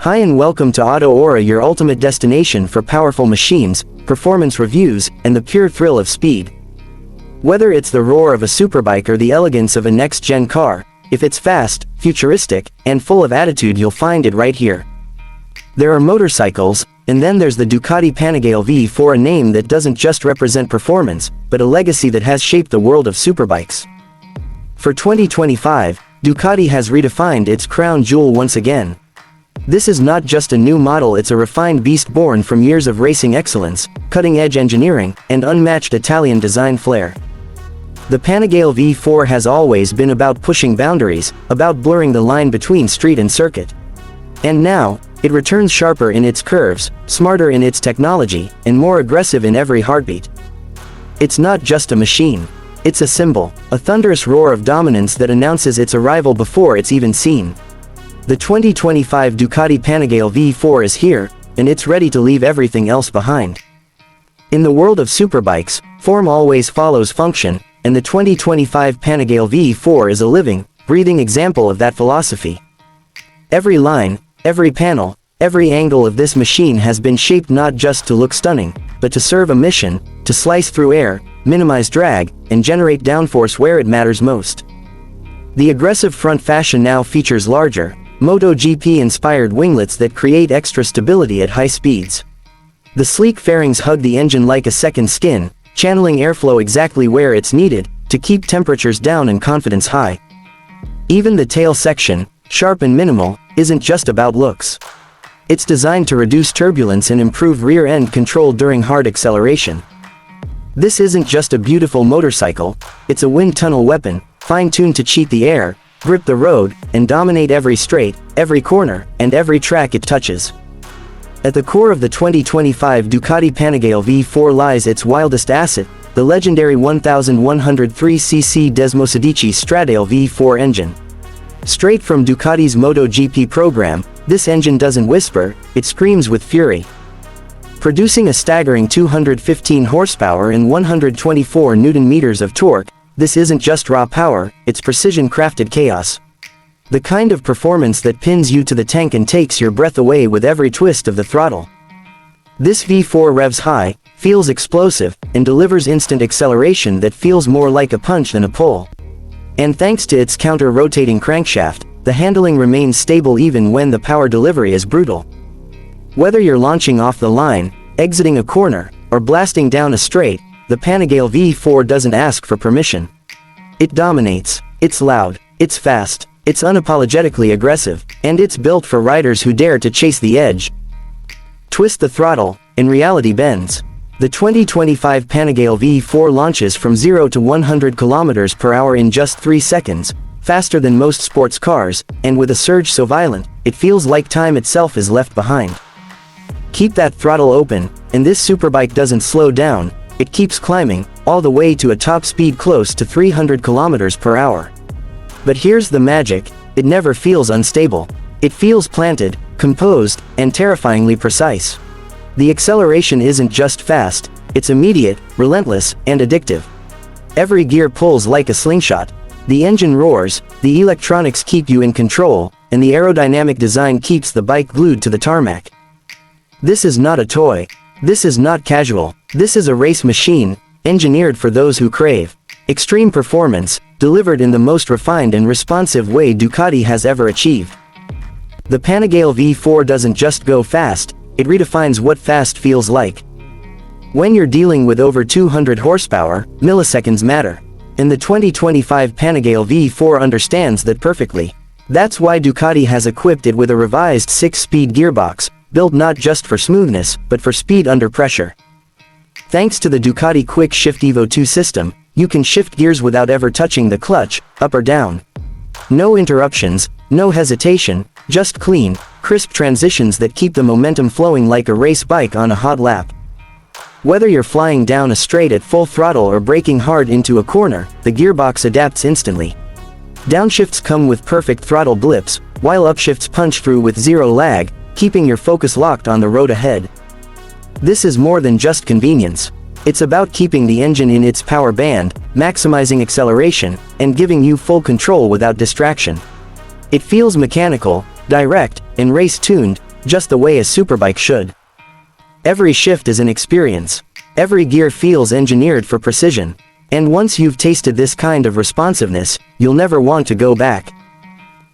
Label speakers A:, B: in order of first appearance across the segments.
A: Hi and welcome to Auto Aura, your ultimate destination for powerful machines, performance reviews, and the pure thrill of speed. Whether it's the roar of a superbike or the elegance of a next-gen car, if it's fast, futuristic, and full of attitude, you'll find it right here. There are motorcycles, and then there's the Ducati Panigale V4, a name that doesn't just represent performance, but a legacy that has shaped the world of superbikes. For 2025, Ducati has redefined its crown jewel once again. This is not just a new model, it's a refined beast born from years of racing excellence, cutting-edge engineering, and unmatched Italian design flair. The Panigale V4 has always been about pushing boundaries, about blurring the line between street and circuit. And now, it returns sharper in its curves, smarter in its technology, and more aggressive in every heartbeat. It's not just a machine. It's a symbol, a thunderous roar of dominance that announces its arrival before it's even seen. The 2025 Ducati Panigale V4 is here, and it's ready to leave everything else behind. In the world of superbikes, form always follows function, and the 2025 Panigale V4 is a living, breathing example of that philosophy. Every line, every panel, every angle of this machine has been shaped not just to look stunning, but to serve a mission, to slice through air, minimize drag, and generate downforce where it matters most. The aggressive front fascia now features larger, MotoGP-inspired winglets that create extra stability at high speeds. The sleek fairings hug the engine like a second skin, channeling airflow exactly where it's needed, to keep temperatures down and confidence high. Even the tail section, sharp and minimal, isn't just about looks. It's designed to reduce turbulence and improve rear-end control during hard acceleration. This isn't just a beautiful motorcycle, it's a wind tunnel weapon, fine-tuned to cheat the air, grip the road, and dominate every straight, every corner, and every track it touches. At the core of the 2025 Ducati Panigale V4 lies its wildest asset, the legendary 1103cc Desmosedici Stradale V4 engine. Straight from Ducati's MotoGP program, this engine doesn't whisper, it screams with fury. Producing a staggering 215 horsepower and 124 Nm of torque, this isn't just raw power, it's precision-crafted chaos. The kind of performance that pins you to the tank and takes your breath away with every twist of the throttle. This V4 revs high, feels explosive, and delivers instant acceleration that feels more like a punch than a pull. And thanks to its counter-rotating crankshaft, the handling remains stable even when the power delivery is brutal. Whether you're launching off the line, exiting a corner, or blasting down a straight, the Panigale V4 doesn't ask for permission. It dominates, it's loud, it's fast, it's unapologetically aggressive, and it's built for riders who dare to chase the edge. Twist the throttle, and reality bends. The 2025 Panigale V4 launches from 0 to 100 km/h in just 3 seconds, faster than most sports cars, and with a surge so violent, it feels like time itself is left behind. Keep that throttle open, and this superbike doesn't slow down, it keeps climbing, all the way to a top speed close to 300 km/h. But here's the magic, it never feels unstable. It feels planted, composed, and terrifyingly precise. The acceleration isn't just fast, it's immediate, relentless, and addictive. Every gear pulls like a slingshot. The engine roars, the electronics keep you in control, and the aerodynamic design keeps the bike glued to the tarmac. This is not a toy. This is not casual. This is a race machine, engineered for those who crave extreme performance, delivered in the most refined and responsive way Ducati has ever achieved. The Panigale V4 doesn't just go fast, it redefines what fast feels like. When you're dealing with over 200 horsepower, milliseconds matter. And the 2025 Panigale V4 understands that perfectly. That's why Ducati has equipped it with a revised 6-speed gearbox, built not just for smoothness, but for speed under pressure. Thanks to the Ducati Quick Shift EVO 2 system, you can shift gears without ever touching the clutch, up or down. No interruptions, no hesitation, just clean, crisp transitions that keep the momentum flowing like a race bike on a hot lap. Whether you're flying down a straight at full throttle or braking hard into a corner, the gearbox adapts instantly. Downshifts come with perfect throttle blips, while upshifts punch through with zero lag, keeping your focus locked on the road ahead. This is more than just convenience. It's about keeping the engine in its power band, maximizing acceleration, and giving you full control without distraction. It feels mechanical, direct, and race-tuned, just the way a superbike should. Every shift is an experience. Every gear feels engineered for precision. And once you've tasted this kind of responsiveness, you'll never want to go back.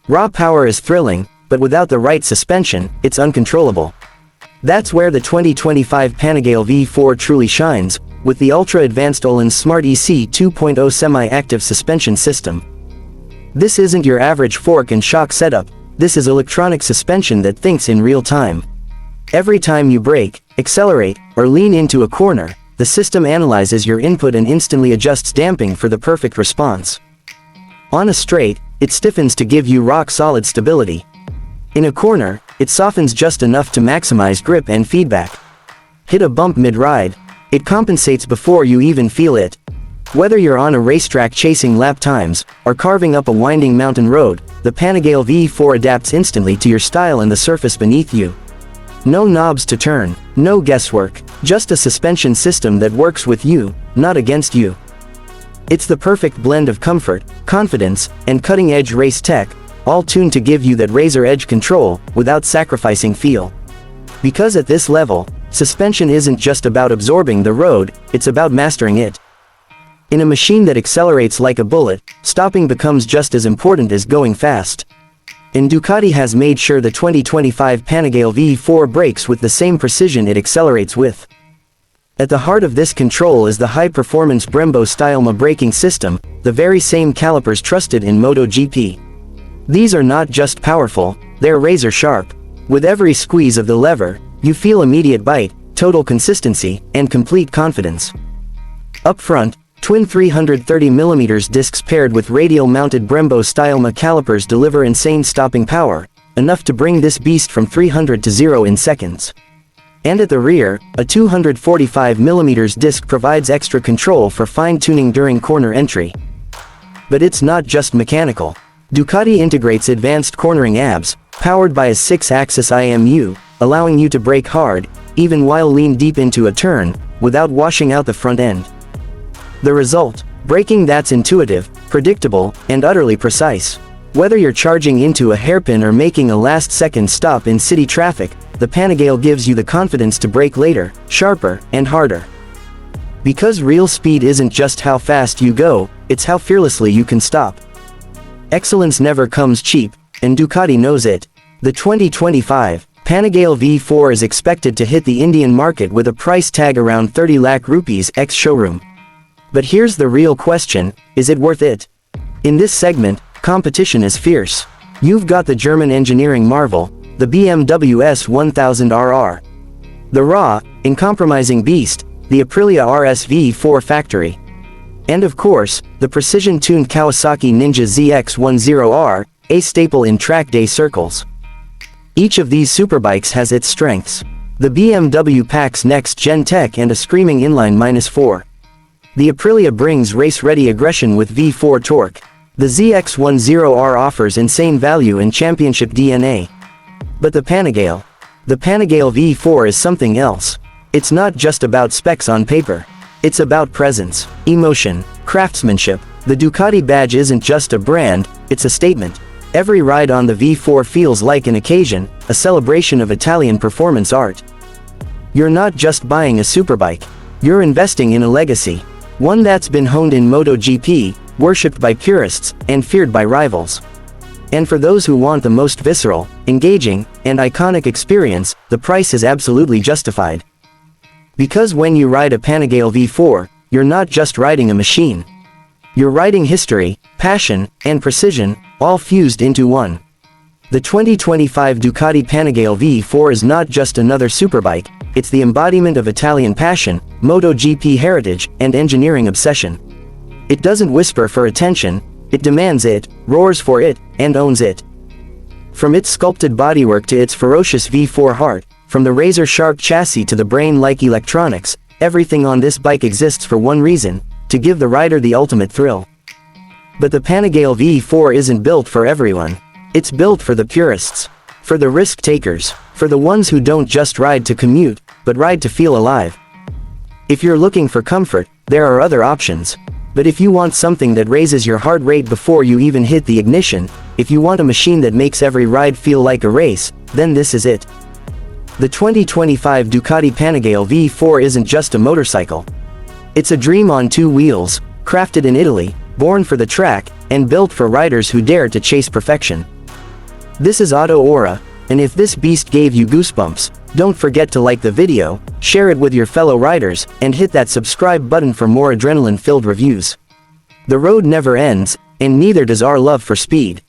A: Raw power is thrilling, but without the right suspension, it's uncontrollable. That's where the 2025 Panigale V4 truly shines, with the ultra-advanced Öhlins Smart EC 2.0 semi-active suspension system. This isn't your average fork and shock setup, this is electronic suspension that thinks in real time. Every time you brake, accelerate, or lean into a corner, the system analyzes your input and instantly adjusts damping for the perfect response. On a straight, it stiffens to give you rock-solid stability. In a corner, it softens just enough to maximize grip and feedback. Hit a bump mid-ride, it compensates before you even feel it. Whether you're on a racetrack chasing lap times, or carving up a winding mountain road, the Panigale V4 adapts instantly to your style and the surface beneath you. No knobs to turn, no guesswork, just a suspension system that works with you, not against you. It's the perfect blend of comfort, confidence, and cutting-edge race tech, all tuned to give you that razor-edge control, without sacrificing feel. Because at this level, suspension isn't just about absorbing the road, it's about mastering it. In a machine that accelerates like a bullet, stopping becomes just as important as going fast. And Ducati has made sure the 2025 Panigale V4 brakes with the same precision it accelerates with. At the heart of this control is the high-performance Brembo-style braking system, the very same calipers trusted in MotoGP. These are not just powerful, they're razor-sharp. With every squeeze of the lever, you feel immediate bite, total consistency, and complete confidence. Up front, twin 330mm discs paired with radial-mounted Brembo-style calipers deliver insane stopping power, enough to bring this beast from 300 to 0 in seconds. And at the rear, a 245mm disc provides extra control for fine-tuning during corner entry. But it's not just mechanical. Ducati integrates advanced cornering abs, powered by a 6-axis IMU, allowing you to brake hard, even while lean deep into a turn, without washing out the front end. The result? Braking that's intuitive, predictable, and utterly precise. Whether you're charging into a hairpin or making a last-second stop in city traffic, the Panigale gives you the confidence to brake later, sharper, and harder. Because real speed isn't just how fast you go, it's how fearlessly you can stop. Excellence never comes cheap, and Ducati knows it. The 2025 Panigale V4 is expected to hit the Indian market with a price tag around 30 lakh rupees ex-showroom. But here's the real question, is it worth it? In this segment, competition is fierce. You've got the German engineering marvel, the BMW S1000RR. The raw, uncompromising beast, the Aprilia RS-V4 factory. And of course, the precision-tuned Kawasaki Ninja ZX10R, a staple in track day circles. Each of these superbikes has its strengths. The BMW packs next-gen tech and a screaming inline -4. The Aprilia brings race-ready aggression with V4 torque. The ZX10R offers insane value and championship DNA. But the Panigale V4 is something else. It's not just about specs on paper. It's about presence, emotion, craftsmanship. The Ducati badge isn't just a brand, it's a statement. Every ride on the V4 feels like an occasion, a celebration of Italian performance art. You're not just buying a superbike. You're investing in a legacy. One that's been honed in MotoGP, worshipped by purists, and feared by rivals. And for those who want the most visceral, engaging, and iconic experience, the price is absolutely justified. Because when you ride a Panigale V4, you're not just riding a machine. You're riding history, passion, and precision, all fused into one. The 2025 Ducati Panigale V4 is not just another superbike, it's the embodiment of Italian passion, MotoGP heritage, and engineering obsession. It doesn't whisper for attention, it demands it, roars for it, and owns it. From its sculpted bodywork to its ferocious V4 heart, from the razor-sharp chassis to the brain-like electronics, everything on this bike exists for one reason, to give the rider the ultimate thrill. But the Panigale V4 isn't built for everyone. It's built for the purists. For the risk-takers. For the ones who don't just ride to commute, but ride to feel alive. If you're looking for comfort, there are other options. But if you want something that raises your heart rate before you even hit the ignition, if you want a machine that makes every ride feel like a race, then this is it. The 2025 Ducati Panigale V4 isn't just a motorcycle. It's a dream on two wheels, crafted in Italy, born for the track, and built for riders who dare to chase perfection. This is Auto Aura, and if this beast gave you goosebumps, don't forget to like the video, share it with your fellow riders, and hit that subscribe button for more adrenaline-filled reviews. The road never ends, and neither does our love for speed.